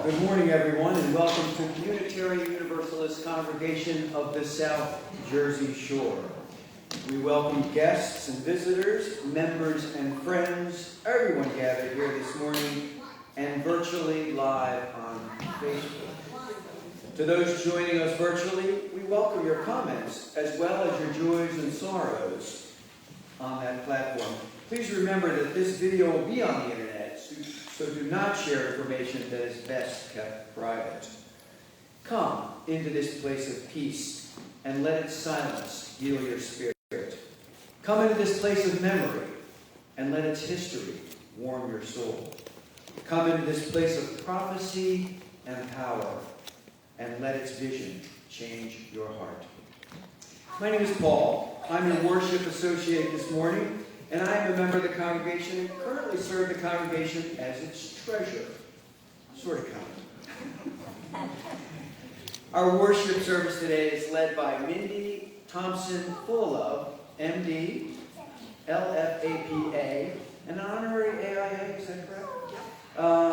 Good morning, everyone, and welcome to the Unitarian Universalist Congregation of the South Jersey Shore. We welcome guests and visitors, members and friends, everyone gathered here this morning and virtually live on Facebook. To those joining us virtually, we welcome your comments as well as your joys and sorrows on that platform. Please remember that this video will be on the internet, so do not share information that is best kept private. Come into this place of peace and let its silence heal your spirit. Come into this place of memory and let its history warm your soul. Come into this place of prophecy and power and let its vision change your heart. My name is Paul. I'm your worship associate this morning, and I am a member of the congregation and currently serve the congregation as its treasurer. Sort of kind. Our worship service today is led by Mindy Thompson Fullilove, MD, LFAPA, and an honorary AIA, is that correct?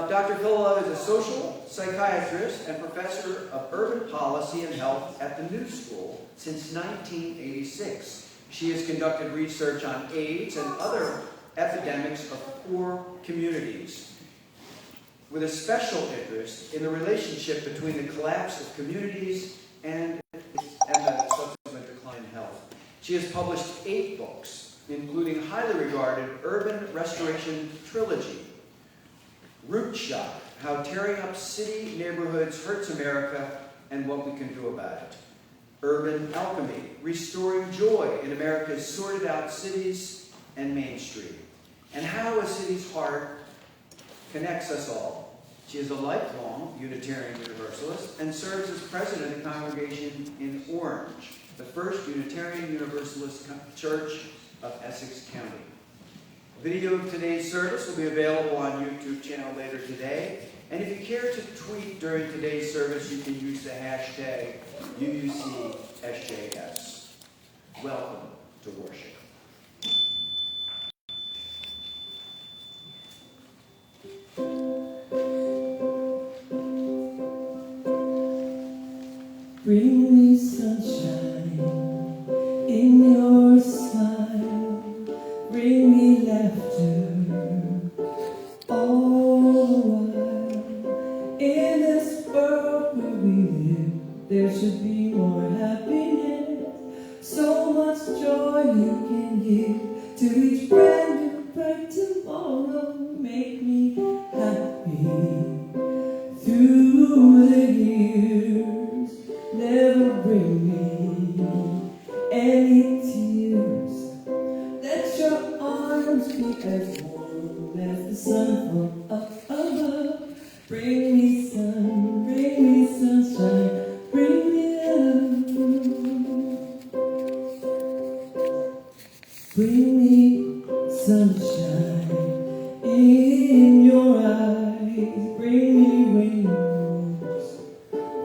Dr. Fullilove is a social psychiatrist and professor of urban policy and health at the New School since 1986. She has conducted research on AIDS and other epidemics of poor communities, with a special interest in the relationship between the collapse of communities and the subsequent decline in health. She has published 8 books, including highly regarded Urban Restoration Trilogy, Root Shock, How Tearing Up City Neighborhoods Hurts America and What We Can Do About It, Urban Alchemy, Restoring Joy in America's Sorted Out Cities and Main Street, and How a City's Heart Connects Us All. She is a lifelong Unitarian Universalist and serves as president of the congregation in Orange, the first Unitarian Universalist church of Essex County. A video of today's service will be available on YouTube channel later today. And if you care to tweet during today's service, you can use the hashtag UUCSJS. Welcome to worship. Bring me sunshine in your smile. Bring me laughter all the while. In this world where we live, there should be more happiness. So much joy you can give to each brand new bright tomorrow. Make me happy through the years. Never bring me any tears. Let your arms be as warm as the sun from up above. Bring me sun, bring me sunshine, bring me love. Bring me sunshine in your eyes. Bring me rainbows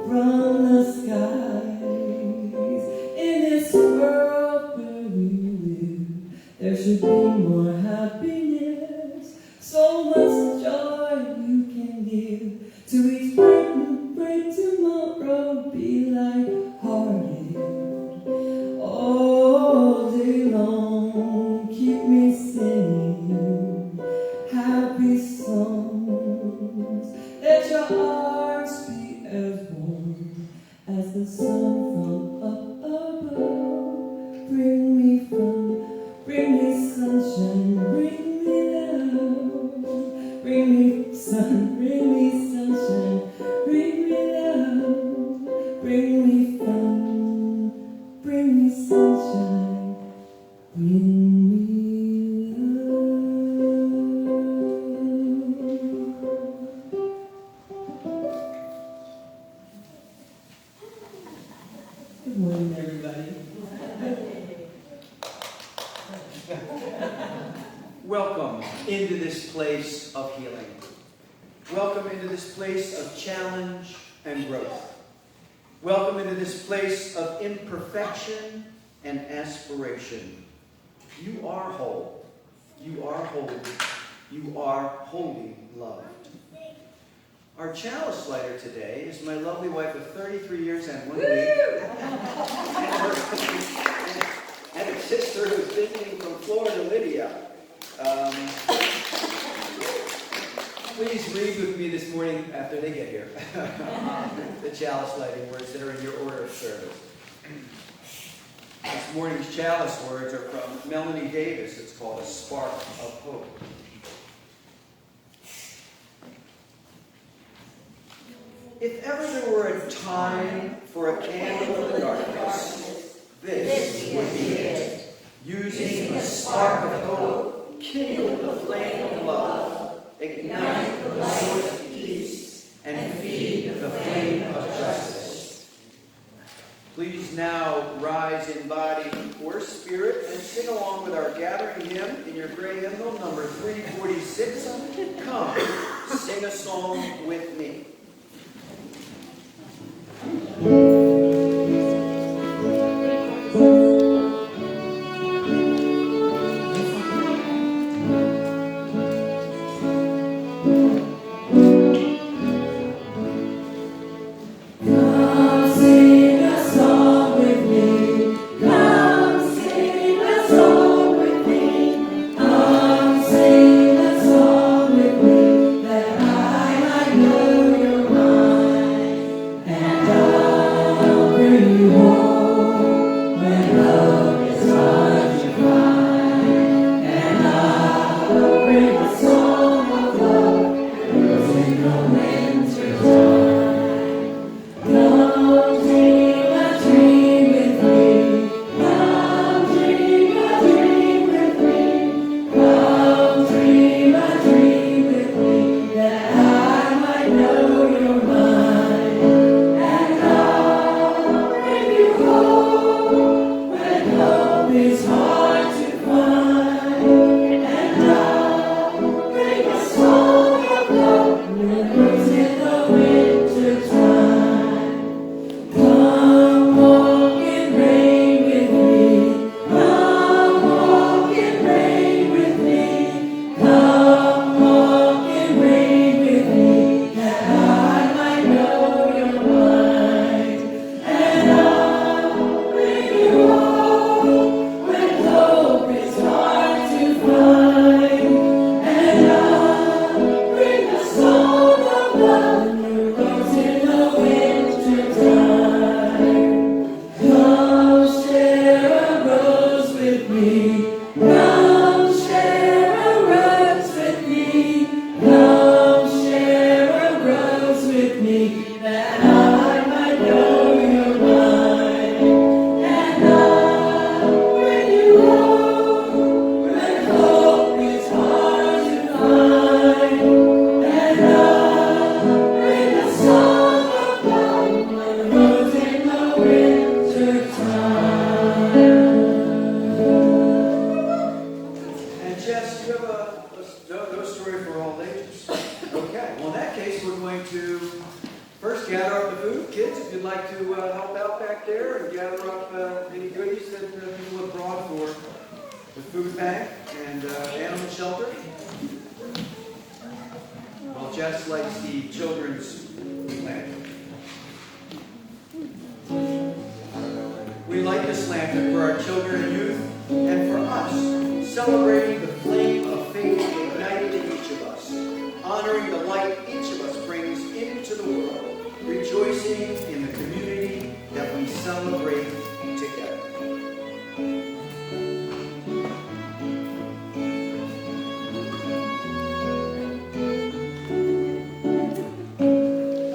from the skies. In this world where we live, there should be more happiness. So much joy you can give to each bright tomorrow. Be light-hearted all day long. Keep me singing happy songs. Let your hearts be as warm as the sun from up above. Bring me sunshine, bring me love. Bring me sun, bring me sunshine, bring me love. Bring me fun, bring me sunshine, bring me love. Good morning, everybody. Welcome into this place of healing. Welcome into this place of challenge and growth. Welcome into this place of imperfection and aspiration. You are whole. You are holy. You are wholly loved. Our chalice lighter today is my lovely wife of 33 years and 1 week, and her sister who's visiting from Florida, Lydia. Please read with me this morning after they get here the chalice lighting words that are in your order of service. This morning's chalice words are from Melanie Davis. It's called A Spark of Hope. If ever there were a time for a candle in the darkness, this would be it. Using a spark of hope, kindle the flame of love, ignite the source of peace, and feed the flame of justice. Please now rise in body or spirit and sing along with our gathering hymn in your gray hymnal, number 346. Come, sing a song with me.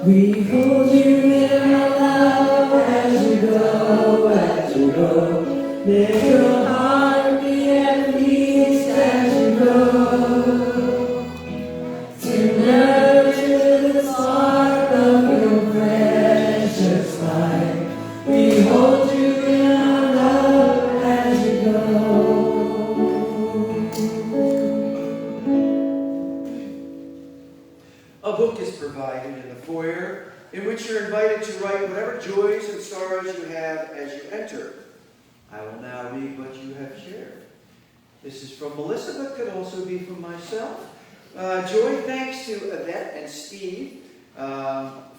We hold you in our love as you go, Let your heart be at peace as you go. To nurture the spark of your precious life, we hold you in our love as you go. A book is provided in the foyer in which you're invited to write whatever joys and sorrows you have as you enter. I will now read what you have shared. This is from Melissa, but could also be from myself. Joy, thanks to Yvette and Steve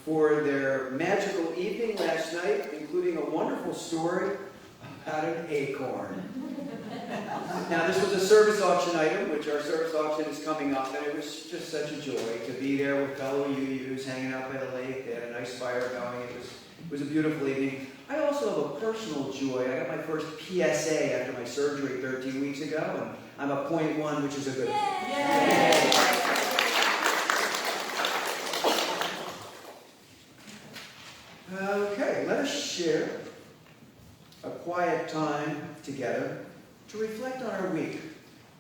for their magical evening last night, including a wonderful story about an acorn. Now, this was a service auction item, which our service auction is coming up, and it was just such a joy to be there with fellow UUs hanging out by the lake. They had a nice fire going. It was a beautiful evening. I also have a personal joy. I got my first PSA after my surgery 13 weeks ago, and I'm a .1, which is a good thing. Yay! Okay, let us share a quiet time together to reflect on our week.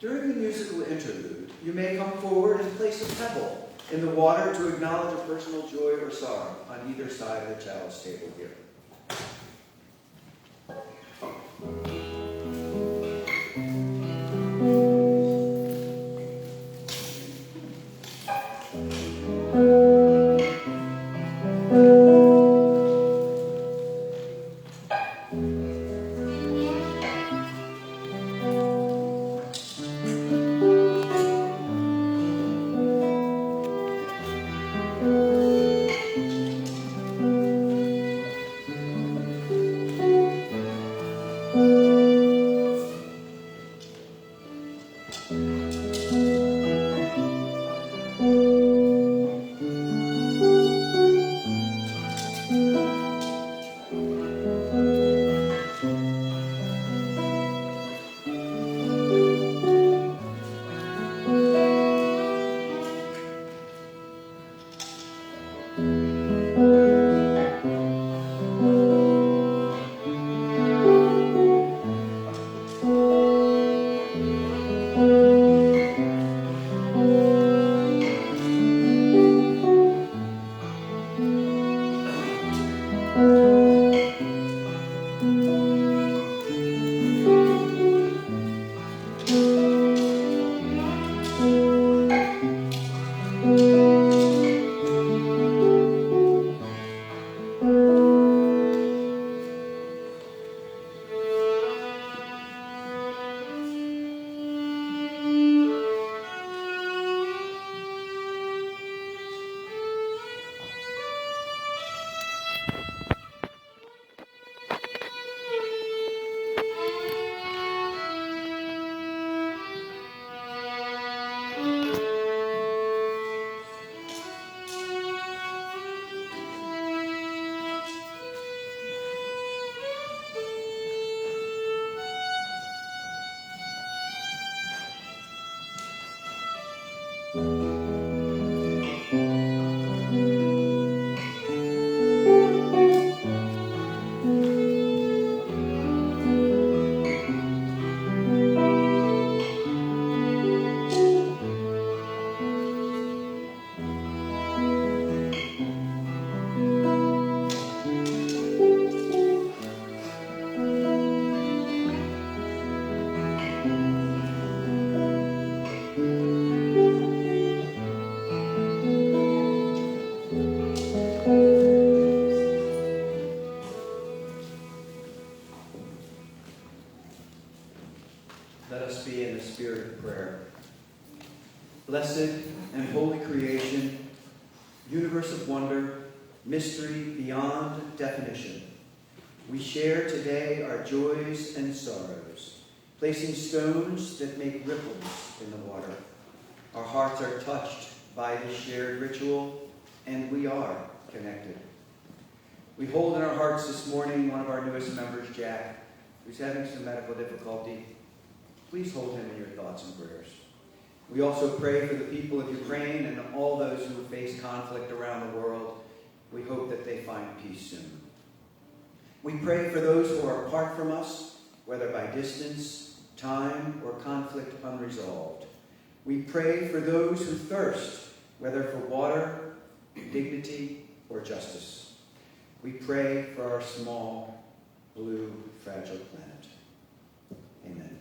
During the musical interlude, you may come forward and place a pebble in the water to acknowledge a personal joy or sorrow on either side of the chalice table here. Let us be in the spirit of prayer. Blessed and holy creation, universe of wonder, mystery beyond definition. We share today our joys and sorrows, placing stones that make ripples in the water. Our hearts are touched by this shared ritual, and we are connected. We hold in our hearts this morning one of our newest members, Jack, who's having some medical difficulty. Please hold him in your thoughts and prayers. We also pray for the people of Ukraine and all those who face conflict around the world. We hope that they find peace soon. We pray for those who are apart from us, whether by distance, time, or conflict unresolved. We pray for those who thirst, whether for water, dignity, or justice. We pray for our small, blue, fragile planet. Amen.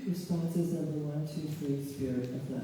Responses number 1, 2, 3, Spirit of Life.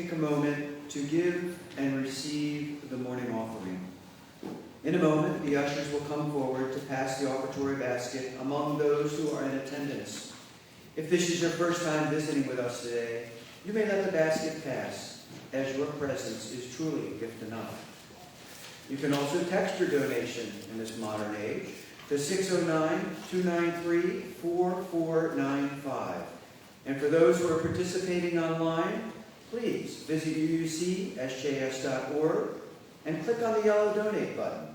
take a moment to give and receive the morning offering. In a moment, the ushers will come forward to pass the offertory basket among those who are in attendance. If this is your first time visiting with us today, you may let the basket pass, as your presence is truly a gift enough. You can also text your donation in this modern age to 609-293-4495. And for those who are participating online, please visit uucsjs.org and click on the yellow donate button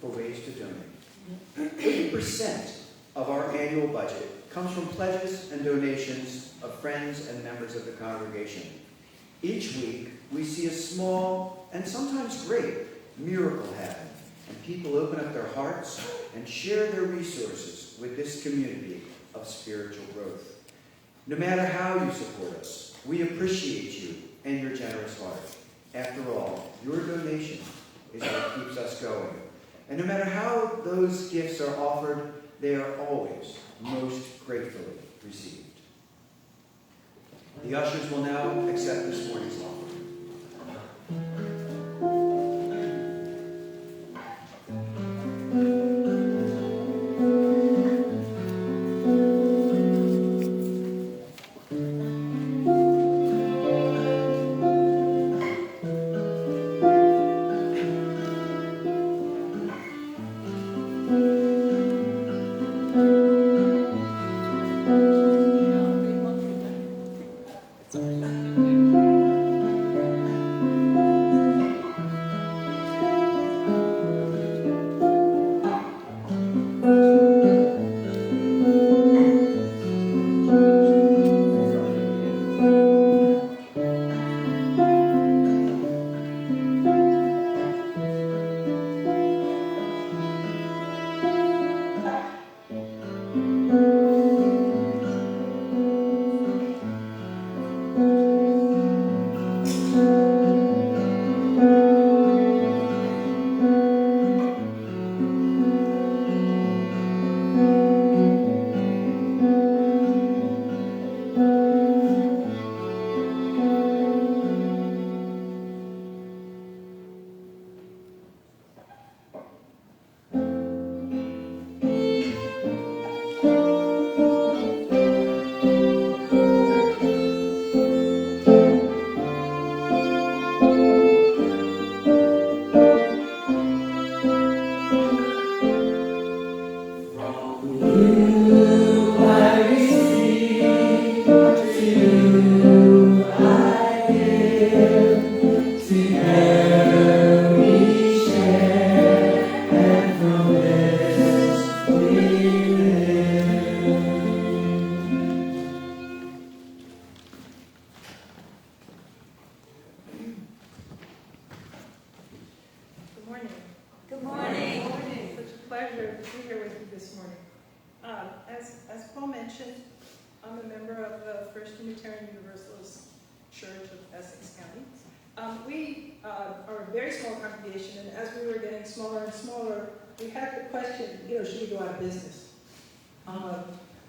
for ways to donate. 80% of our annual budget comes from pledges and donations of friends and members of the congregation. Each week, we see a small and sometimes great miracle happen, and people open up their hearts and share their resources with this community of spiritual growth. No matter how you support us, we appreciate you and your generous heart. After all, your donation is what keeps us going. And no matter how those gifts are offered, they are always most gratefully received. The ushers will now accept this morning's offering.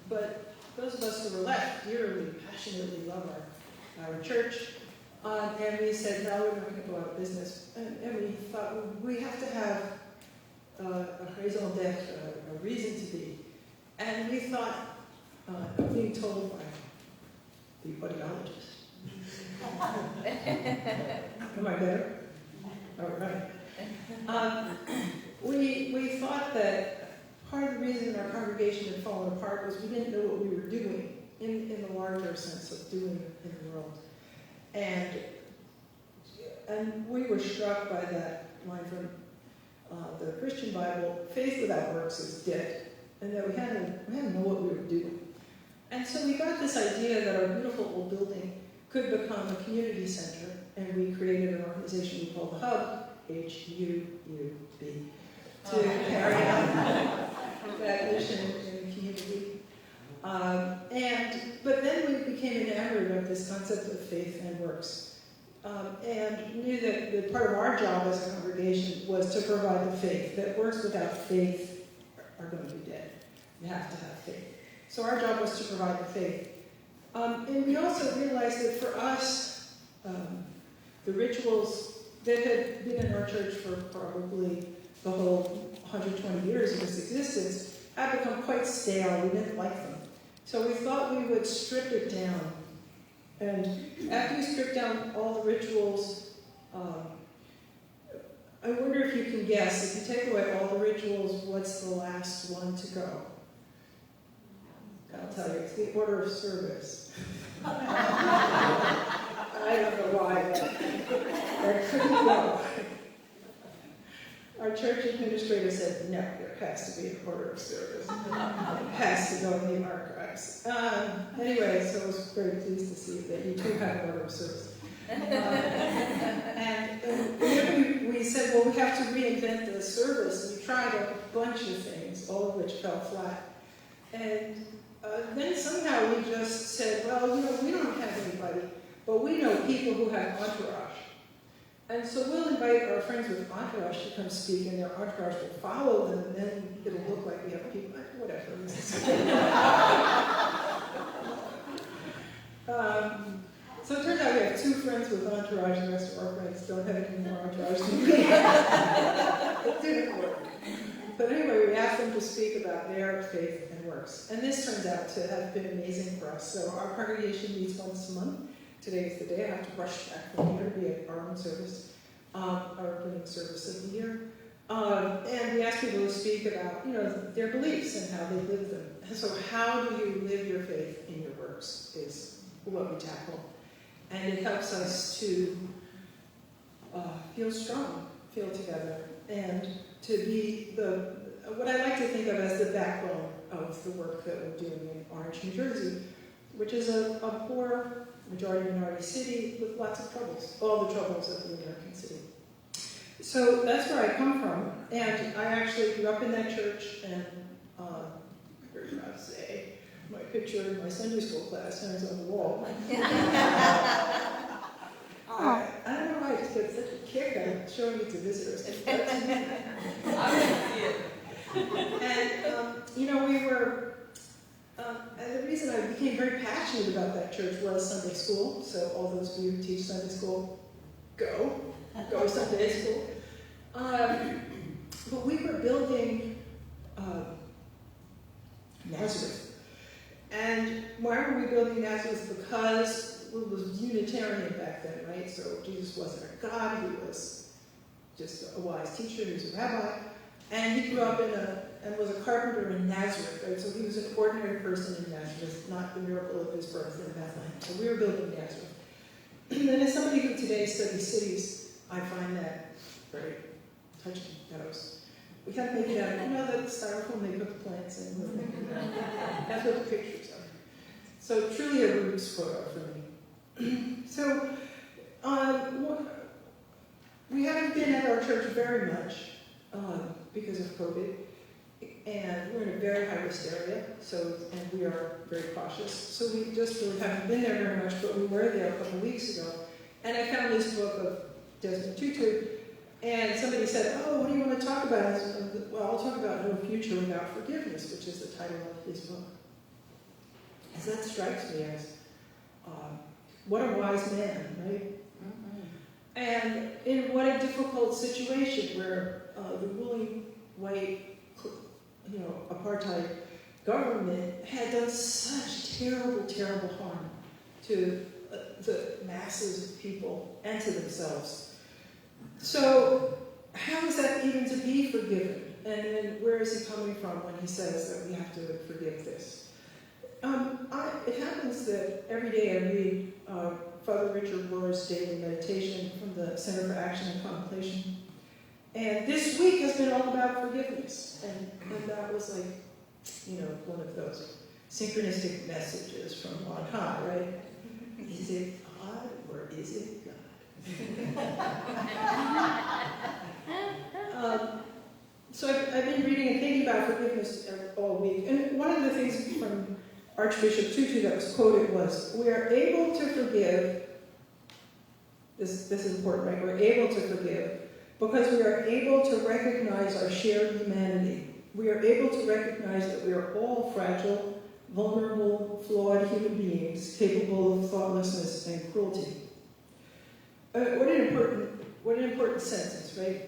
But those of us who were left dearly, passionately love our church, and we said, no, we're not going to go out of business. And we thought, well, we have to have a raison d'etre, a reason to be. And we thought, being told by the audiologist. Am I better? All right. We thought that part of the reason our congregation had fallen apart was we didn't know what we were doing in the larger sense of doing in the world. And we were struck by that line from the Christian Bible, faith without works is dead, and that we had to know what we were doing. And so we got this idea that our beautiful old building could become a community center, and we created an organization we called the Hub, H-U-U-B, to carry out that mission in the community. But then we became enamored of this concept of faith and works, and knew that part of our job as a congregation was to provide the faith, that works without faith are going to be dead. You have to have faith. So our job was to provide the faith. And we also realized that for us, the rituals that had been in our church for probably the whole 120 years of its existence had become quite stale. We didn't like them. So we thought we would strip it down. And after we strip down all the rituals, I wonder if you can guess, if you take away all the rituals, what's the last one to go? I'll tell you, it's the order of service. I don't know why that couldn't go. Our church administrator said, no, there has to be an order of service. It has to go in the archives. Anyway, so I was very pleased to see that you do have an order of service. And we said, well, we have to reinvent the service. And we tried a bunch of things, all of which fell flat. And then somehow we just said, well, we don't have anybody, but we know people who have entourage. And so we'll invite our friends with entourage to come speak, and their entourage will follow them, and then it'll look like we have people, whatever. So it turns out we have 2 friends with entourage, and the rest of our friends don't have any more entourage than we have. It didn't work. But anyway, we asked them to speak about their faith and works. And this turns out to have been amazing for us. So our congregation meets once a month. Today is the day. I have to rush back from here to be at our own service, our opening service of the year. And we ask people to speak about, their beliefs and how they live them. And so how do you live your faith in your works is what we tackle. And it helps us to feel strong, feel together, and to be what I like to think of as the backbone of the work that we're doing in Orange, New Jersey, which is a poor, majority minority city with lots of troubles, all the troubles of the American city. So that's where I come from, and I actually grew up in that church, and I'm very proud to say, my picture in my Sunday school class hangs on the wall. I don't know why I just get such a kick out of showing it to visitors. And, we were, and the reason I became very passionate about that church was Sunday school. So all those of you who teach Sunday school, go Sunday school. But we were building Nazareth. And why were we building Nazareth? Because it was Unitarian back then, right? So Jesus wasn't a God, he was just a wise teacher, he was a rabbi. And he grew up and was a carpenter in Nazareth, right? So he was an ordinary person in Nazareth, not the miracle of his birth in Bethlehem. So we were building Nazareth. And as somebody who today studies cities, I find that very touching. We have to make it out. That styrofoam they put the plants in. That's what the pictures are. So truly a roots photo for me. So we haven't been at our church very much because of COVID, and we're in a very high-risk area, and we are very cautious. So we just really haven't been there very much, but we were there a couple of weeks ago, and I found this book of Desmond Tutu, and somebody said, oh, what do you want to talk about? I said, well, I'll talk about No Future Without Forgiveness, which is the title of his book. And that strikes me as what a wise man, right? Mm-hmm. And in what a difficult situation where the ruling white, apartheid government had done such terrible, terrible harm to the masses of people and to themselves. So how is that even to be forgiven? And then where is he coming from when he says that we have to forgive this? It happens that every day I read Father Richard Rohr's daily meditation from the Center for Action and Contemplation. And this week has been all about forgiveness. And that was like, one of those synchronistic messages from on high, right? Is it God or is it God? So I've been reading and thinking about forgiveness all week. And one of the things from Archbishop Tutu that was quoted was, we are able to forgive, this is important, right? We're able to forgive because we are able to recognize our shared humanity. We are able to recognize that we are all fragile, vulnerable, flawed human beings capable of thoughtlessness and cruelty. what an important sentence, right?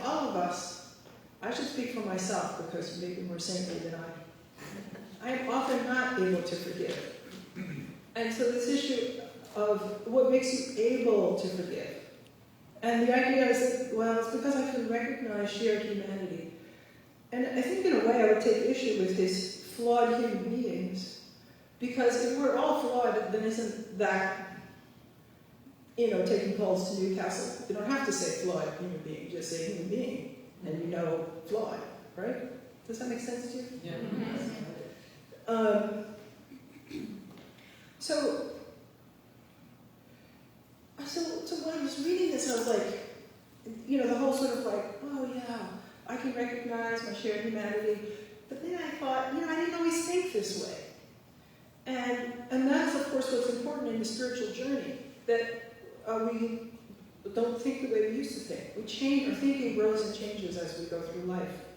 All of us, I should speak for myself because maybe more saintly than I am often not able to forgive. And so this issue of what makes you able to forgive. And the idea is that, well, it's because I can recognize shared humanity. And I think in a way I would take issue with this flawed human beings, because if we're all flawed, then isn't that, taking calls to Newcastle? You don't have to say flawed human being, just say human being, and flawed, right? Does that make sense to you? Yeah. So when I was reading this, I was like, the whole sort of like, oh yeah, I can recognize my shared humanity. But then I thought, I didn't always think this way. And that's, of course, what's important in the spiritual journey, that we don't think the way we used to think. We change, our thinking grows and changes as we go through life.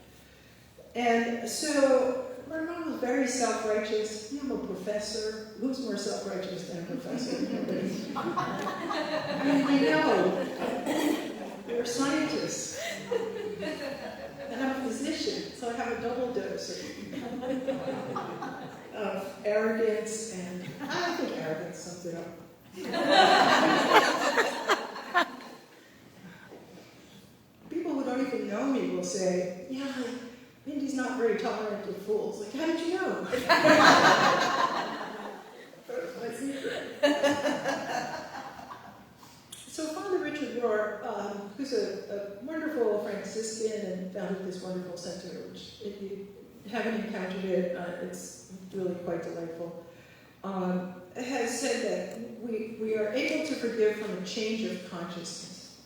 And so my mom was very self-righteous. I'm a professor. Who's more self-righteous than a professor? I know. We're scientists. And I'm a physician, so I have a double dose of arrogance, and I think arrogance sums it up. People who don't even know me will say, yeah, Mindy's not very tolerant of fools. Like, how did you know? That's my secret. So Father Richard Rohr, who's a wonderful Franciscan and founded this wonderful center, which if you haven't encountered it, it's really quite delightful, has said that we are able to forgive from a change of consciousness.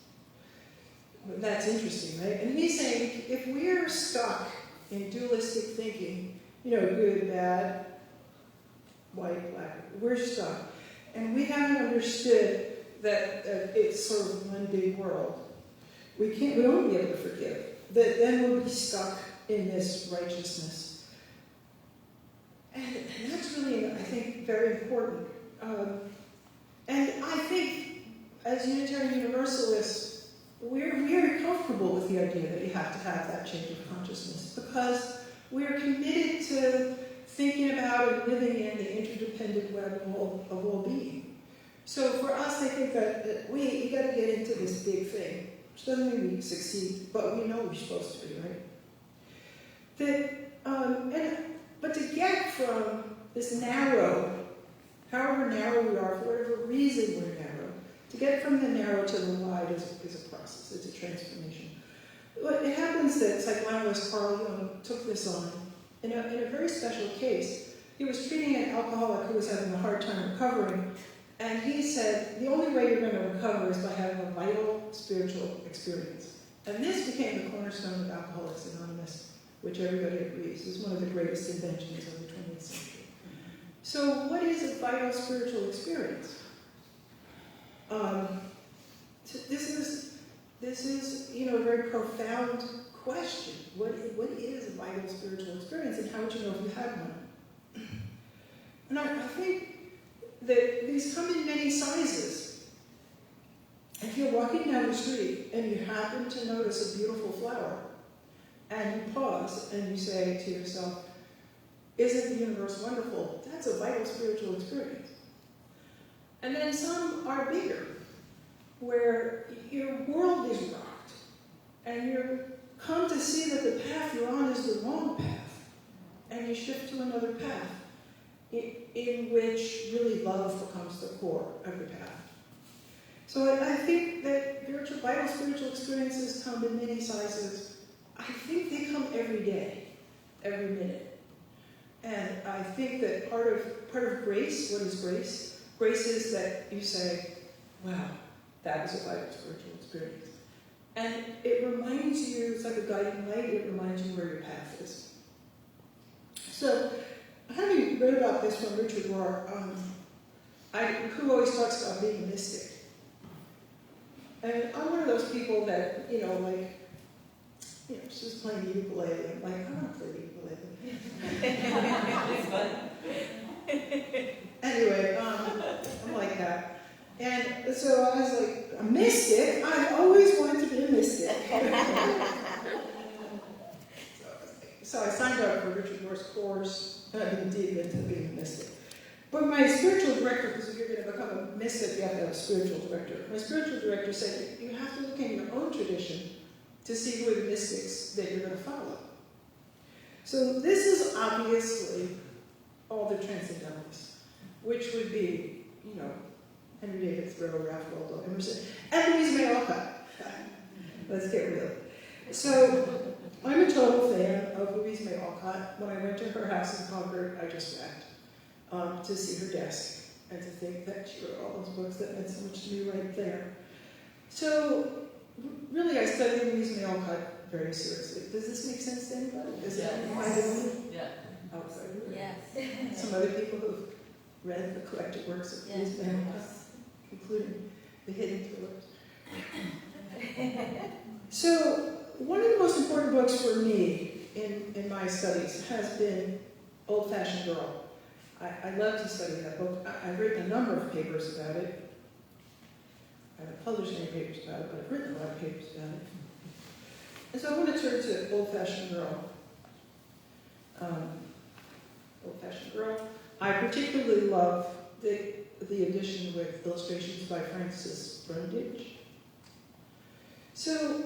That's interesting, right? And he's saying if we're stuck in dualistic thinking, good, bad, white, black, we're stuck. And we haven't understood that it's sort of one big world. We won't be able to forgive. Then we'll be stuck in this righteousness. And that's really, I think, very important. And I think, as Unitarian Universalists, we're very comfortable with the idea that you have to have that change of consciousness, because we're committed to thinking about and living in the interdependent web of all being. So for us, I think that we got to get into this big thing, which doesn't mean we succeed, but we know we're supposed to be, right? But to get from this narrow, however narrow we are, for whatever reason we're narrow, to get from the narrow to the wide is a process, it's a transformation. It happens that psychoanalyst Carl Jung took this on in a very special case. He was treating an alcoholic who was having a hard time recovering, and he said, the only way you're going to recover is by having a vital spiritual experience. And this became the cornerstone of Alcoholics Anonymous, which everybody agrees is one of the greatest inventions of the 20th century. So what is a vital spiritual experience? This is a very profound question. What is a vital spiritual experience, and how would you know if you had one? And I think that these come in many sizes. If you're walking down the street and you happen to notice a beautiful flower, and you pause and you say to yourself, isn't the universe wonderful? That's a vital spiritual experience. And then some are bigger, where your world is rocked, and you come to see that the path you're on is the wrong path, and you shift to another path, in which really love becomes the core of the path. So I think that vital spiritual experiences come in many sizes. I think they come every day, every minute. And I think that part of grace, what is grace? Grace is that you say, wow, that is a vital spiritual experience. And it reminds you, it's like a guiding light, it reminds you where your path is. So, having read about this from Richard Rohr, who always talks about being a mystic. And I'm one of those people that, she's playing the ukulele. I'm like, I want to play the ukulele. It's fun. Anyway, I'm like that. And so I was like, Richard Rohr's course, and I didn't deep into being a mystic. But my spiritual director, because if you're going to become a mystic, you have to have a spiritual director. My spiritual director said, you have to look in your own tradition to see who are the mystics that you're going to follow. So this is obviously all the transcendentalists, which would be, Henry David Thoreau, Ralph Waldo Emerson, and Louise May Alcott. Let's get real. So I'm a total fan of Louise May Alcott. When I went to her house in Concord, I just wept to see her desk and to think that she wrote all those books that meant so much to me right there. So really, I studied Louise May Alcott very seriously. Does this make sense to anybody? Is that Yeah. outside? Yes. Some other people who've read the collected works of Louise May Alcott, including The Hidden Pillars. So one of the most important books for me in my studies has been Old-Fashioned Girl. I love to study that book. I've written a number of papers about it. I haven't published any papers about it, but I've written a lot of papers about it. And so I want to turn to Old-Fashioned Girl. Old-Fashioned Girl. I particularly love the edition with illustrations by Frances Brundage. So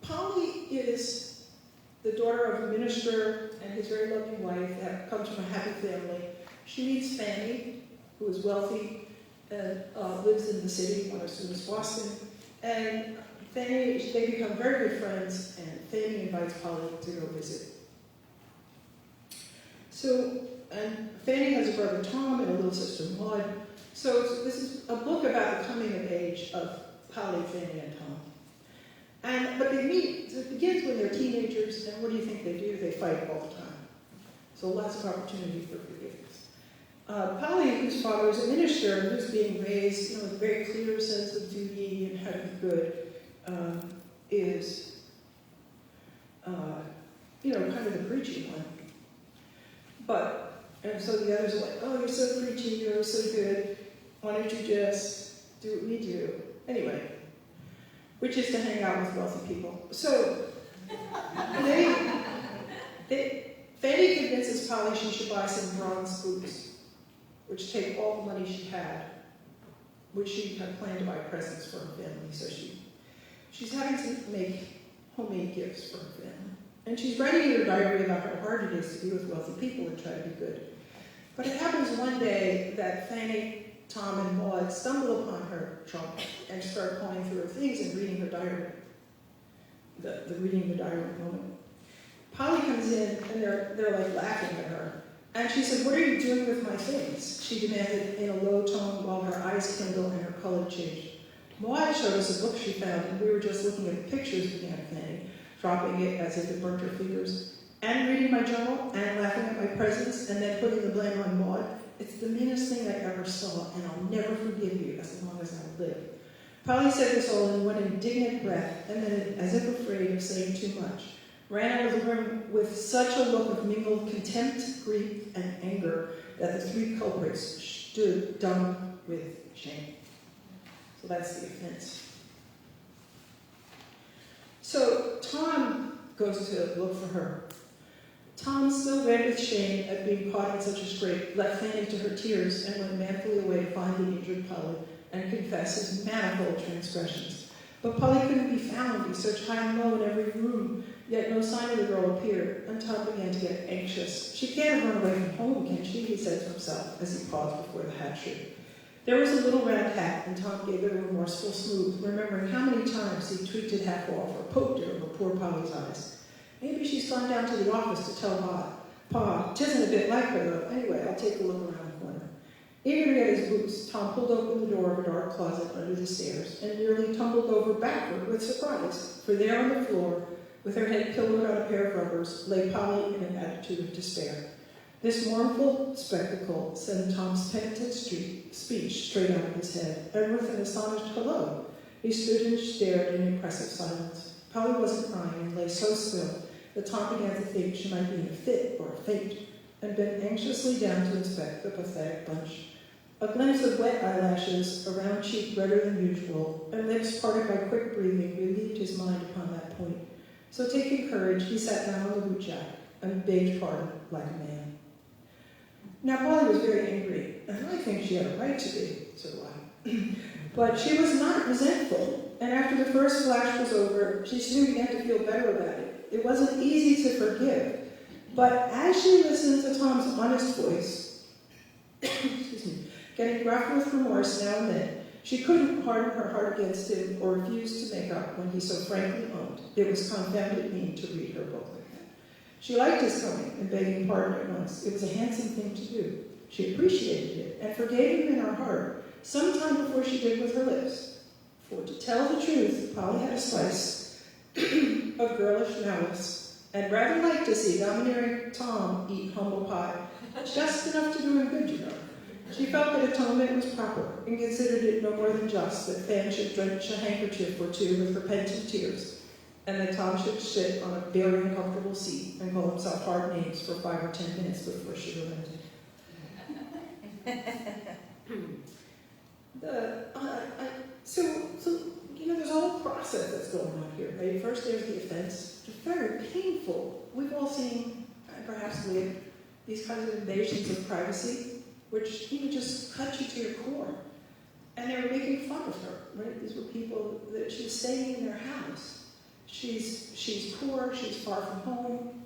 Polly is the daughter of a minister and his very loving wife that comes from a happy family. She meets Fanny, who is wealthy and lives in the city, one as soon as Boston. And Fanny, they become very good friends, and Fanny invites Polly to go visit. So, and Fanny has a brother Tom and a little sister Maud. So this is a book about the coming of age of Polly, Fanny, and Tom. But they meet, it begins when they're teenagers, and what do you think they do? They fight all the time. So lots of opportunity for forgiveness. Polly, whose father is a minister and who's being raised with a very clear sense of duty and how to be good, is kind of the preachy one. And so the others are like, oh, you're so preachy, you're so good, why don't you just do what we do? Anyway, which is to hang out with wealthy people. So Fanny convinces Polly she should buy some bronze boots, which take all the money she had, which she had planned to buy presents for her family. So she's having to make homemade gifts for her family. And she's writing in her diary about how hard it is to be with wealthy people and try to be good. But it happens one day that Fanny, Tom, and Maud stumble upon her trunk and start calling through her things and reading her diary. The reading the diary moment. Polly comes in and they're like laughing at her. And she said, what are you doing with my things? She demanded in a low tone while her eyes kindled and her color changed. Maud showed us a book she found, and we were just looking at the pictures, began Fanny, dropping it as if it burnt her fingers, and reading my journal, and laughing at my presents, and then putting the blame on Maud. It's the meanest thing I ever saw, and I'll never forgive you as long as I live. Polly said this all in one indignant breath, and then, as if afraid of saying too much, ran out of the room with such a look of mingled contempt, grief, and anger that the three culprits stood dumb with shame. So that's the offense. So Tom goes to look for her. Tom, still red with shame at being caught in such a scrape, left Fanny to her tears and went manfully away to find the injured Polly and confess his manifold transgressions. But Polly couldn't be found. He searched high and low in every room, yet no sign of the girl appeared, and Tom began to get anxious. She can't have run away from home, can she? He said to himself as he paused before the hat tree. There was a little round hat, and Tom gave it a remorseful smooth, remembering how many times he tweaked it half off or poked it over poor Polly's eyes. Maybe she's gone down to the office to tell Pa. 'Tisn't a bit like her, though. Anyway, I'll take a look around the corner. Eager to get his boots, Tom pulled open the door of a dark closet under the stairs and nearly tumbled over backward with surprise, for there on the floor, with her head pillowed on a pair of rubbers, lay Polly in an attitude of despair. This mournful spectacle sent Tom's penitent speech straight out of his head, and with an astonished hello, he stood and stared in impressive silence. Polly wasn't crying and lay so still that Tom began to think she might be in a fit or a faint, and bent anxiously down to inspect the pathetic bunch. A glimpse of wet eyelashes, a round cheek redder than usual, and lips parted by quick breathing relieved his mind upon that point. So taking courage, he sat down on the boot jack and begged pardon like a man. Now, Polly was very angry, and I think she had a right to be, so do I. But she was not resentful, and after the first flash was over, she soon began to feel better about it. It wasn't easy to forgive, but as she listened to Tom's honest voice, excuse me, getting rough with remorse now and then, she couldn't harden her heart against him or refuse to make up when he so frankly owned it was confounded mean to read her book like that. She liked his coming and begging pardon at once. It was a handsome thing to do. She appreciated it and forgave him in her heart some time before she did with her lips. For to tell the truth, Polly had a spice of girlish malice and rather liked to see domineering Tom eat humble pie, just enough to do him good, you know. She felt that atonement was proper and considered it no more than just that Fan should drench a handkerchief or two with repentant tears, and that Tom should sit on a very uncomfortable seat and call himself hard names for 5 or 10 minutes before she relented. There's a whole process that's going on here, right? First, there's the offense. It's very painful. We've all seen, and perhaps lived, these kinds of invasions of privacy, which just cut you to your core. And they were making fun of her, right? These were people that she was staying in their house. She's poor, she's far from home,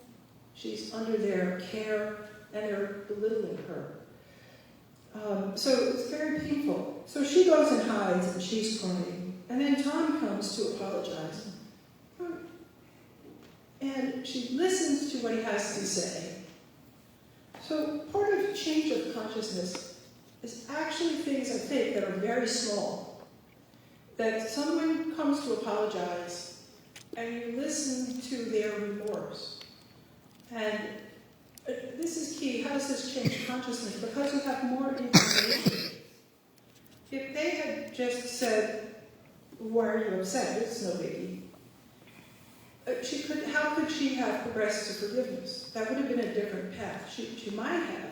she's under their care, and they're belittling her. So it's very painful. So she goes and hides, and she's crying. And then Tom comes to apologize. And she listens to what he has to say. So part of change of consciousness is actually things, I think, that are very small. That someone comes to apologize, and you listen to their remorse. And this is key. How does this change consciousness? Because you have more information. If they had just said, "Why are you upset? It's no biggie," how could she have progressed to forgiveness? That would have been a different path. She might have,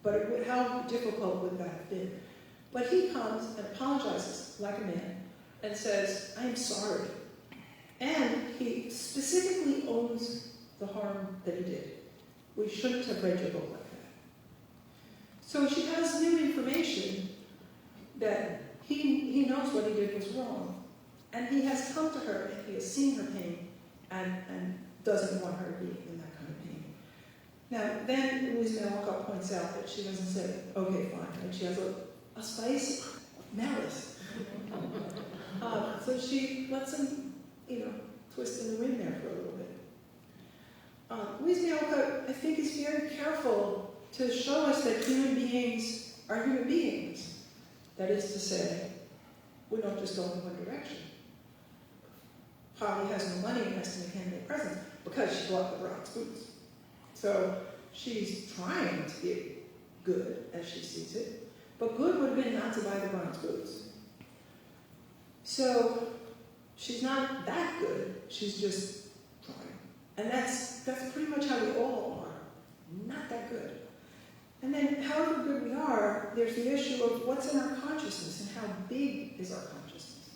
but how difficult would that have been? But he comes and apologizes like a man and says, "I am sorry." And he specifically owns the harm that he did. We shouldn't have read your book like that. So she has new information that he knows what he did was wrong. And he has come to her and he has seen her pain and doesn't want her to be in that kind of pain. Now, then Louise May Alcott points out that she doesn't say, "Okay, fine," and she has a spice of malice. So she lets him, twist in the wind there for a little bit. Louise May Alcott, I think, is very careful to show us that human beings are human beings. That is to say, we don't just go in one direction. Polly has no money and has to make handmade presents because she bought the bronze boots. So she's trying to be good as she sees it, but good would have been not to buy the bronze boots. So she's not that good, she's just trying. And that's pretty much how we all are, not that good. And then however good we are, there's the issue of what's in our consciousness and how big is our consciousness.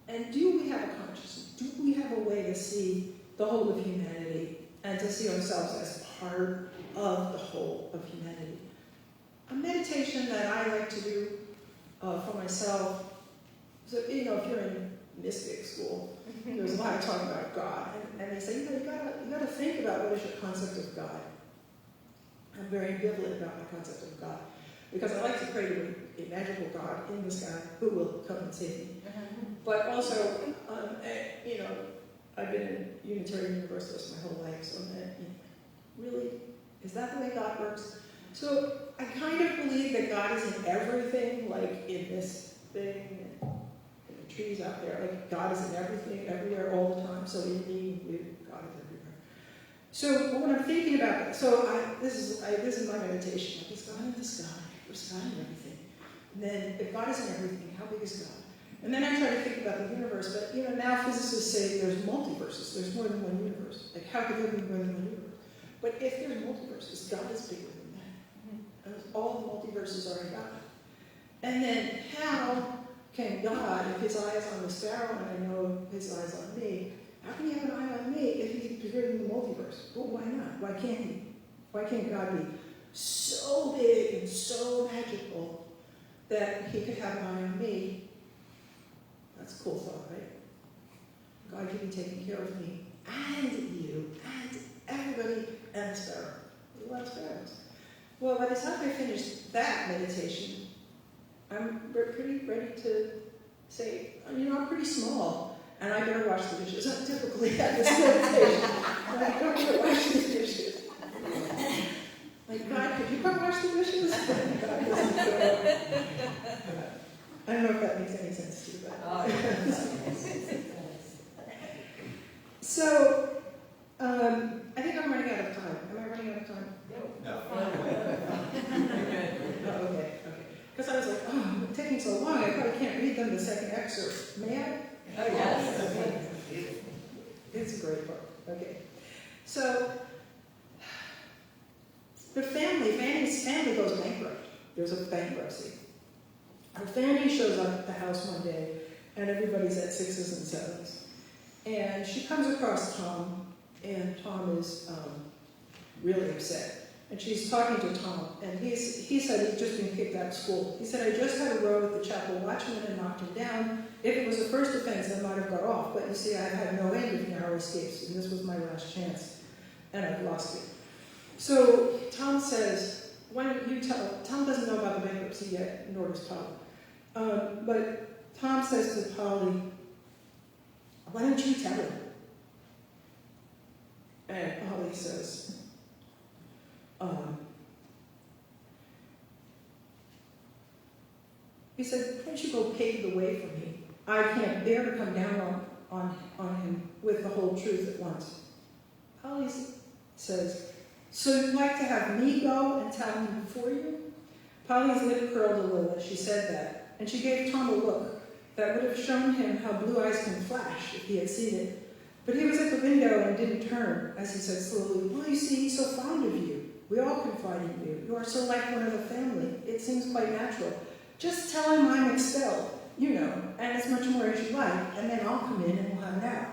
And do we have a consciousness? Do we have a way to see the whole of humanity and to see ourselves as part of the whole of humanity? A meditation that I like to do for myself, so if you're in mystic school, there's a lot of talk about God, and they say, you gotta think about what is your concept of God. I'm very ambivalent about my concept of God, because I like to pray to a magical God in the sky who will come and save me. But also, I've been a Unitarian Universalist my whole life, so really, is that the way God works? So I kind of believe that God is in everything, like in this thing, in the trees out there. Like God is in everything, everywhere, all the time. So in me, God is everywhere. So when I'm thinking about that, this is my meditation. Like, is God in the sky? Is God in everything? And then, if God is in everything, how big is God? And then I try to think about the universe. But now physicists say there's multiverses. There's more than one universe. Like, how could there be more than one universe? But if there's multiverses, God is bigger than that. And all the multiverses are in God. And then how can God, if his eye is on the sparrow and I know his eye is on me, how can he have an eye on me if he's bigger than the multiverse? Well, why not? Why can't he? Why can't God be so big and so magical that he could have an eye on me? That's a cool thought, right? God could be taking care of me and you and everybody and the sparrow. We love sparrows. Well, by the time I finished that meditation, I'm pretty ready to say, I'm pretty small, and I better wash the dishes. I typically have this meditation, but I don't want to wash the dishes. Like, God, could you come wash the dishes? God doesn't go. I don't know if that makes any sense to you, but... So, I think I'm running out of time. Am I running out of time? No. Oh, okay. Because I was like, it's taking so long, I probably can't read them the second excerpt. May I? Oh, yes. Okay. It's a great book. Okay. So, Fanny's family goes bankrupt. There's a bankruptcy. And Fanny shows up at the house one day, and everybody's at 6s and 7s. And she comes across Tom, and Tom is really upset. And she's talking to Tom, and he said he'd just been kicked out of school. He said, I just had a row with the chapel watchman and knocked him down. If it was a first offense, I might have got off. But you see, I've had no end of narrow escapes, and this was my last chance. And I've lost it. So Tom says, why don't you tell... Tom doesn't know about the bankruptcy yet, nor does Polly. But Tom says to Polly, why don't you tell him? And Polly says, he said, why don't you go pave the way for me? I can't bear to come down on him with the whole truth at once. Polly says, so you'd like to have me go and tell him before you? Polly's lip curled a little as she said that, and she gave Tom a look that would have shown him how blue eyes can flash if he had seen it. But he was at the window and didn't turn, as he said slowly, well, you see, he's so fond of you. We all confide in you. You are so like one of the family. It seems quite natural. Just tell him I'm expelled, and as much more as you like, and then I'll come in and we'll have it out.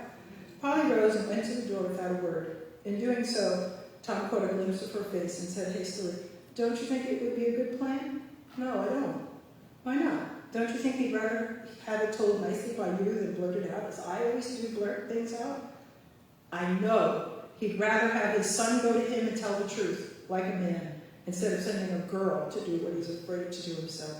Polly rose and went to the door without a word. In doing so, Tom caught a glimpse of her face and said hastily, don't you think it would be a good plan? No, I don't. Why not? Don't you think he'd rather have it told nicely by you than blurted out, as I always do blurt things out? I know. He'd rather have his son go to him and tell the truth, like a man, instead of sending a girl to do what he's afraid to do himself.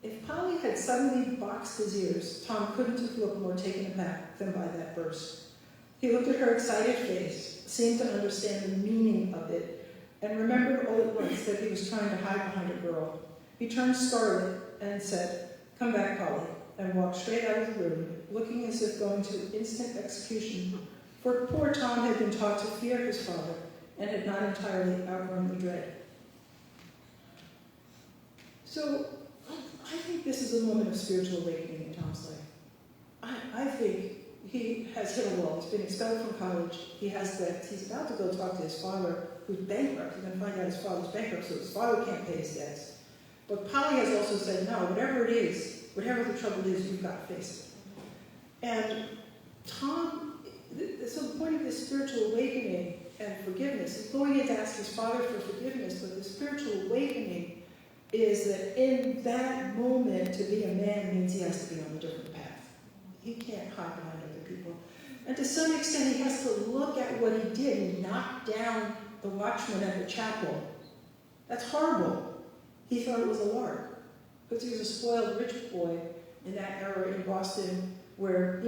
If Polly had suddenly boxed his ears, Tom couldn't have looked more taken aback than by that burst. He looked at her excited face, seemed to understand the meaning of it, and remembered all at once that he was trying to hide behind a girl. He turned scarlet and said, come back, Polly, and walked straight out of the room, looking as if going to instant execution, for poor Tom had been taught to fear his father and had not entirely outgrown the dread. So, I think this is a moment of spiritual awakening in Tom's life. I think he has hit a wall. He's been expelled from college. He has debts. He's about to go talk to his father, who's bankrupt. He's going to find out his father's bankrupt, so his father can't pay his debts. But Polly has also said, no, whatever it is, whatever the trouble is, you've got to face it. And Tom, so the point of this spiritual awakening and forgiveness, he's going in to ask his father for forgiveness, but the spiritual awakening is that in that moment, to be a man means he has to be on a different path. He can't hide behind other people. And to some extent, he has to look at what he did and knock down the watchman at the chapel. That's horrible. He thought it was a lark, because he was a spoiled rich boy in that era in Boston where,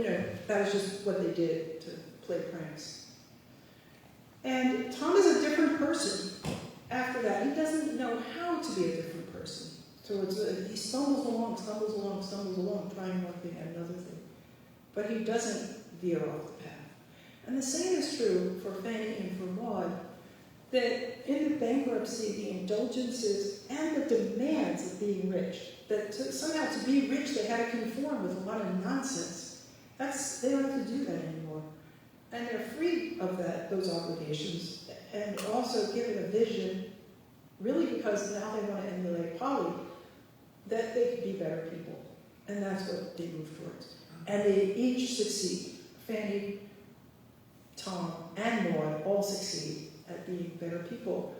that was just what they did to play pranks. And Tom is a different person after that. He doesn't know how to be a different person. So he stumbles along, trying one thing and another thing. But he doesn't veer off the path. And the same is true for Fanny and for Maud, that in the bankruptcy, the indulgences and the demands of being rich, that somehow to be rich they had to conform with a lot of nonsense. They don't have to do that anymore. And they're free of those obligations, and also given a vision, really because now they want to emulate Polly, that they could be better people. And that's what they move towards. And they each succeed. Fanny Tom, and Maud all succeed at being better people.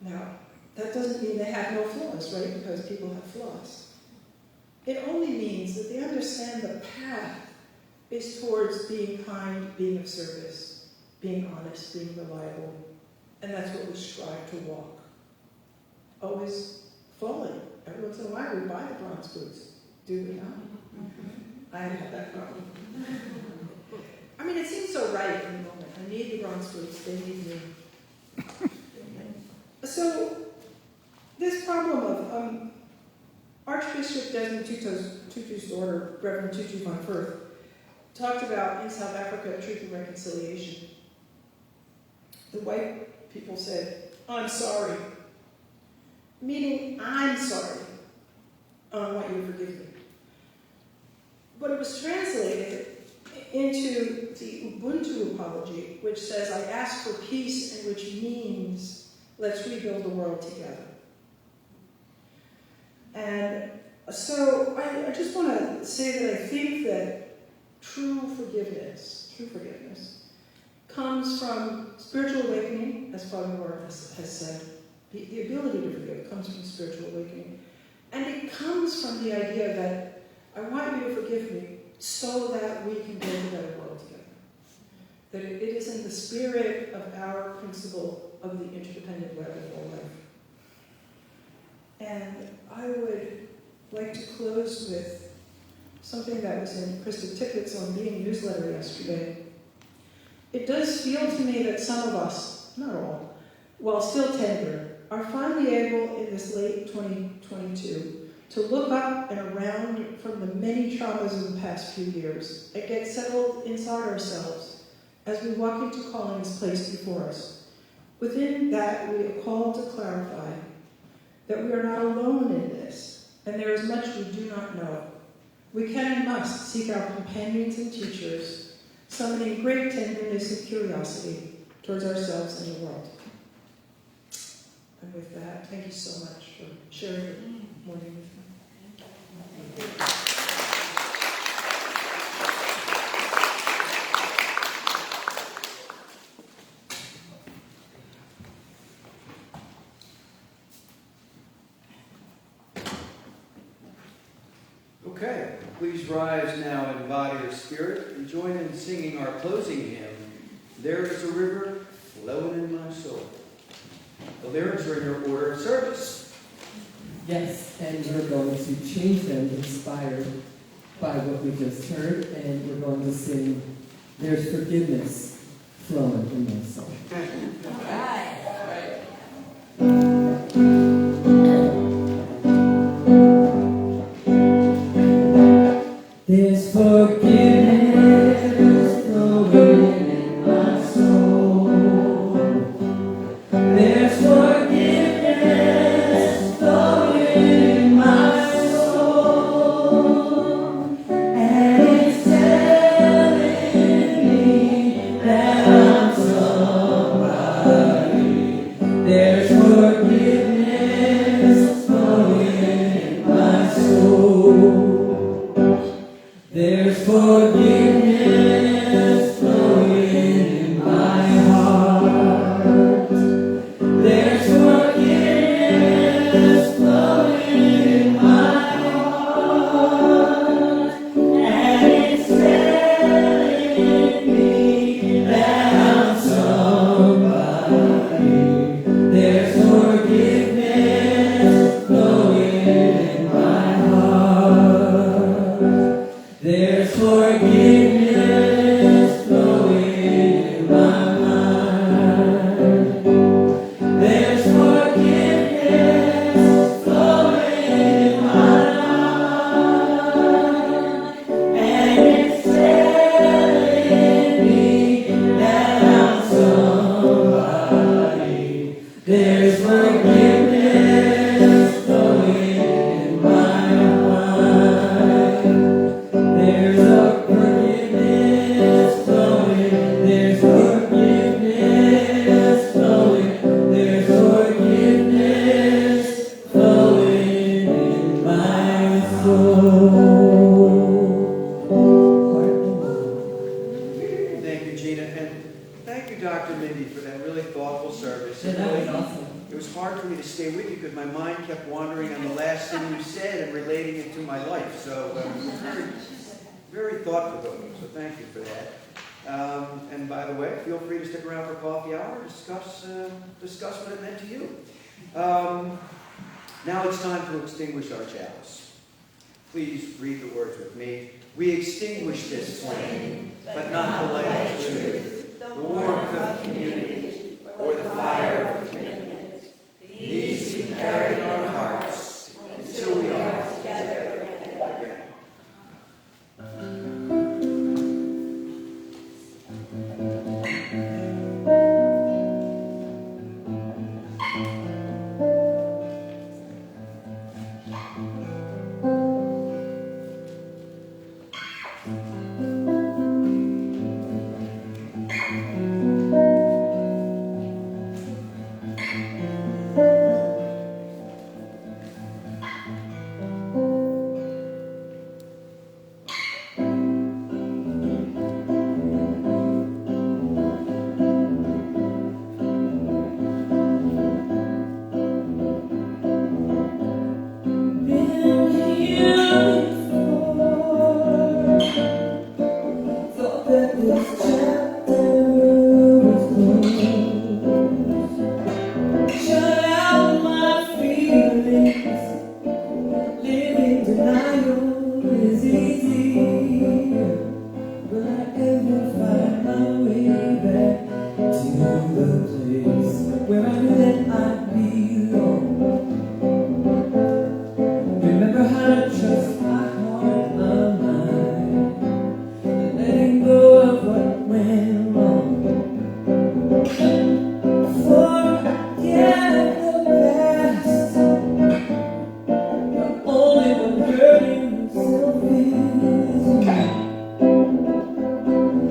Now, that doesn't mean they have no flaws, right? Because people have flaws. It only means that they understand the path is towards being kind, being of service, being honest, being reliable. And that's what we strive to walk. Always falling. Every once in a while we buy the bronze boots. Do we not? I have that problem. I mean, it seems so right in the moment. I need the bronze boots. They need me. So, this problem of Archbishop Desmond Tutu's daughter, Reverend Tutu von Firth, talked about in South Africa truth and reconciliation. The white people said, "I'm sorry," meaning I'm sorry. I want you to forgive me. But it was translated into the Ubuntu apology, which says, "I ask for peace," and which means, let's rebuild the world together. And so I just want to say that I think that true forgiveness comes from spiritual awakening, as Father Moore has said. The ability to forgive comes from spiritual awakening. And it comes from the idea that I want you to forgive me so that we can build a better world together. That it is in the spirit of our principle of the interdependent web of all life. And I would like to close with something that was in Krista Tippett's On Being newsletter yesterday. It does feel to me that some of us, not all, while still tender, are finally able in this late 2022 to look up and around from the many traumas of the past few years and get settled inside ourselves as we walk into callings placed before us. Within that, we are called to clarify that we are not alone in this, and there is much we do not know. We can and must seek our companions and teachers, summoning great tenderness and curiosity towards ourselves and the world. And with that, thank you so much for sharing your morning with me. Okay, please rise now in body or spirit and join in singing our closing hymn, "There is a River Flowing in My Soul." The lyrics are in your order of service. Yes, and we're going to change them inspired by what we just heard, and we're going to sing "There's Forgiveness Flowing in My Soul." All right. There's forgiveness flowing in my soul. There's forgiveness flowing in my soul. And it's telling me that I'm somebody. There's forgiveness flowing in my soul. There's forgiveness flowing in my heart. There's forgiveness flowing in my heart. And it's telling me that I'm somebody. There's forgiveness flowing in my heart. There's forgiveness flowing in my mind. There's forgiveness flowing in my mind. And it's telling me that I'm somebody. There's forgiveness flowing in my mind. There's a forgiveness flowing, there's forgiveness flowing, there's forgiveness flowing in my soul. Thank you, Gina. And hard for me to stay with you because my mind kept wandering on the last thing you said and relating it to my life. So very, very thought-provoking, so thank you for that. And by the way, feel free to stick around for coffee hour and discuss what it meant to you. Now it's time to extinguish our chalice. Please read the words with me. We extinguish this flame, but not the light of truth, the warmth of community, or the fire of commitment. These we carry in our hearts until we are together again.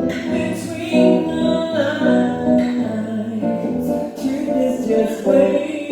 Between the lines, truth is just waiting.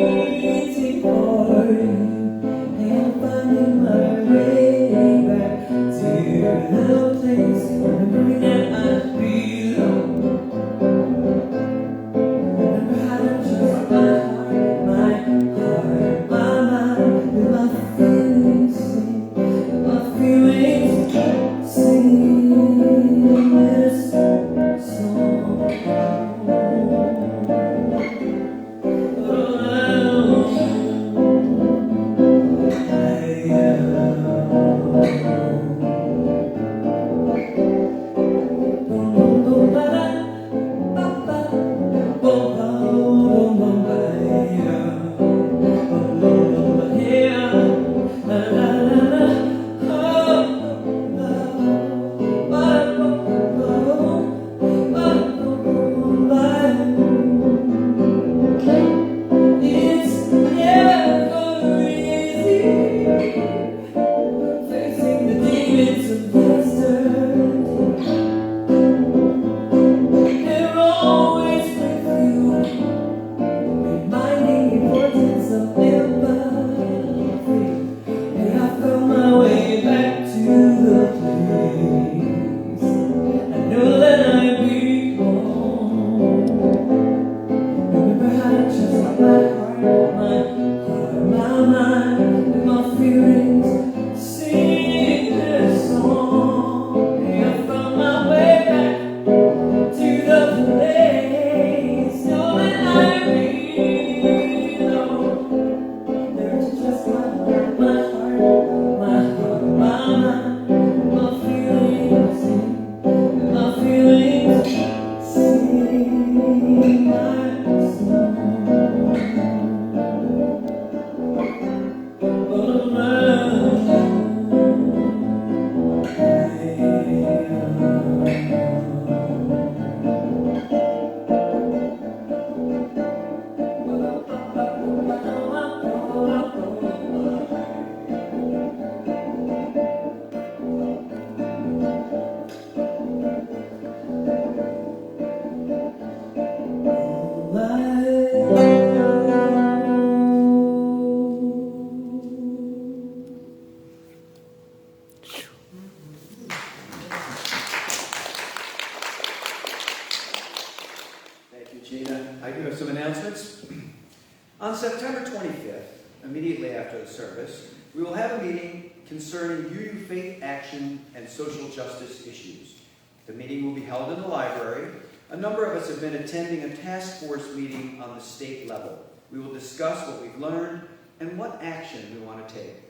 September 25th, immediately after the service, we will have a meeting concerning UU faith action and social justice issues. The meeting will be held in the library. A number of us have been attending a task force meeting on the state level. We will discuss what we've learned and what action we want to take.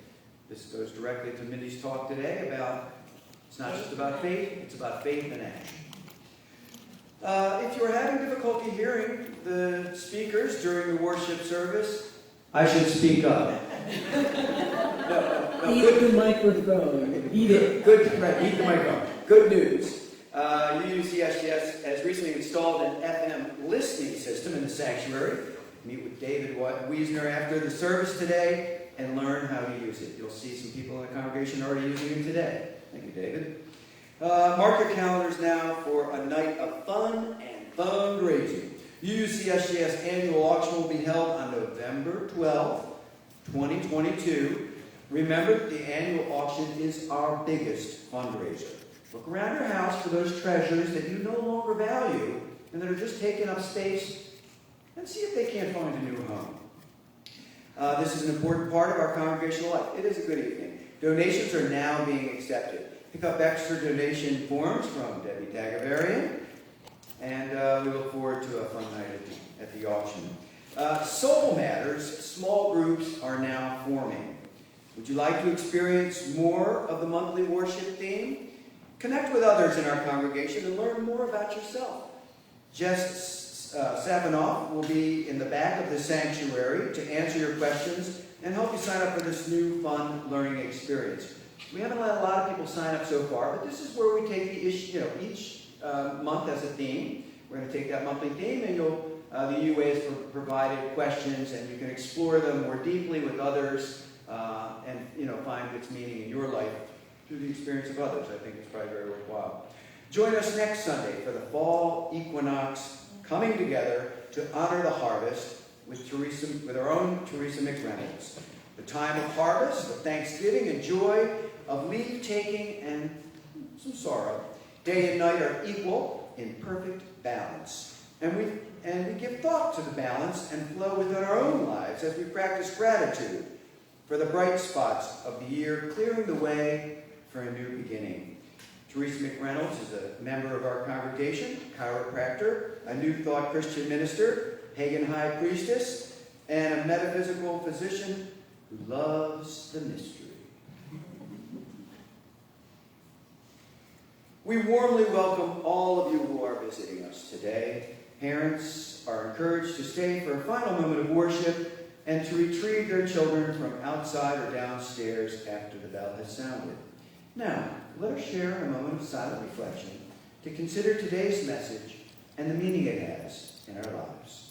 This goes directly to Mindy's talk today about, it's not just about faith, it's about faith and action. If you're having difficulty hearing the speakers during the worship service, I should speak up. No, Eat the microphone. Eat it. Good, right, eat the microphone. Good news. UUCSGS has recently installed an FM listening system in the sanctuary. Meet with David Wiesner after the service today and learn how to use it. You'll see some people in the congregation already using it today. Thank you, David. Mark your calendars now for a night of fun and fundraising. UUCSGS annual auction will be held on November 12th, 2022. Remember, the annual auction is our biggest fundraiser. Look around your house for those treasures that you no longer value and that are just taking up space, and see if they can't find a new home. This is an important part of our congregational life. It is a good evening. Donations are now being accepted. Pick up extra donation forms from Debbie Dagavarian, and we look forward to a fun night at the auction. Soul Matters, small groups are now forming. Would you like to experience more of the monthly worship theme? Connect with others in our congregation and learn more about yourself. Jess Savanoff will be in the back of the sanctuary to answer your questions and help you sign up for this new fun learning experience. We haven't had a lot of people sign up so far, but this is where we take the issue, each month as a theme. We're going to take that monthly theme, and the UA has provided questions, and you can explore them more deeply with others, and find its meaning in your life through the experience of others. I think it's probably very worthwhile. Join us next Sunday for the fall equinox coming together to honor the harvest with our own Teresa McReynolds. The time of harvest, of thanksgiving and joy, of leave-taking and some sorrow. Day and night are equal in perfect balance. And we give thought to the balance and flow within our own lives as we practice gratitude for the bright spots of the year, clearing the way for a new beginning. Teresa McReynolds is a member of our congregation, chiropractor, a New Thought Christian minister, pagan high priestess, and a metaphysical physician who loves the mystery. We warmly welcome all of you who are visiting us today. Parents are encouraged to stay for a final moment of worship and to retrieve their children from outside or downstairs after the bell has sounded. Now, let us share a moment of silent reflection to consider today's message and the meaning it has in our lives.